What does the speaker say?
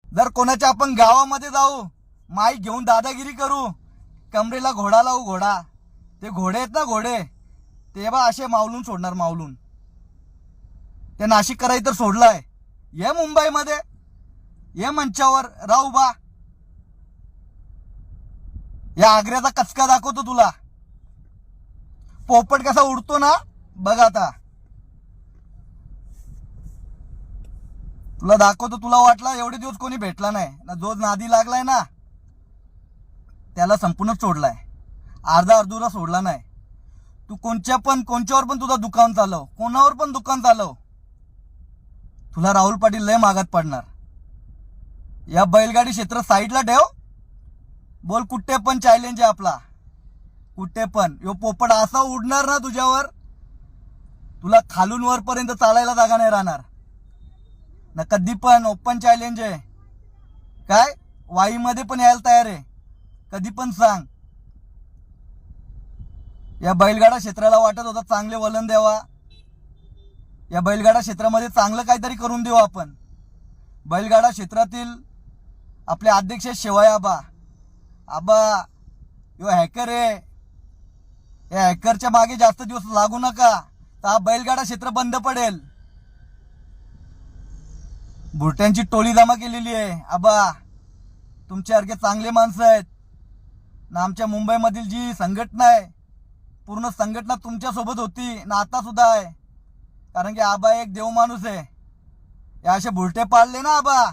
जर कोणाच्या आपण गावामध्ये जाऊ, माईक घेऊन दादागिरी करू, कमरेला घोडा लावू, घोडा, ते घोडे आहेत ना घोडे, ते बा असे मावलून सोडणार, मावलून. ते नाशिक कराय तर सोडलाय, ये मुंबईमध्ये, ये मंचावर राहू बा, या आग्र्याचा कचका दाखवतो तुला. पोपट कसा उडतो ना, बघ आता तुला दाखवतो. तुला वाटला एवढे दिवस कोणी भेटला नाही ना, जो नादी लागलाय ना त्याला संपूर्ण सोडलाय, अर्धा अर्धुरा सोडला नाही. तू कोणच्यावर पण तुझं दुकान चालव, कोणावर पण दुकान चालव, तुला राहुल पाटील लय मागात पडणार. या बैलगाडी क्षेत्र साईडला ठेव, बोल कुठे पण चॅलेंज आहे आपला, कुठे पण. यो पोपट असा उडणार ना तुझ्यावर, तुला खालून वरपर्यंत चालायला जागा नाही राहणार ना. कधी पण ओपन चॅलेंज आहे, काय वाईमध्ये पण यायला तयार आहे, कधी पण सांग. या बैलगाडा क्षेत्राला वाटत होता चांगले वलन द्यावा, या बैलगाडा क्षेत्रामध्ये चांगलं काहीतरी करून देऊ आपण. बैलगाडा क्षेत्रातील आपले अध्यक्ष शिवाय आबा, आबा यो हॅकर आहे, या हॅकरच्या मागे जास्त दिवस लागू नका, तर हा बैलगाडा क्षेत्र बंद पडेल. बुरट्यांची टोळी जमा केलेली आहे आबा, तुमच्यासारखे चांगले माणसं आहेत ना. आमच्या मुंबईमधील जी संघटना आहे, पूर्ण संघटना तुमच्या सोबत होती ना, आता सुद्धा आहे. कारण की आबा एक देव माणूस आहे. या असे बुरटे पाळले ना आबा,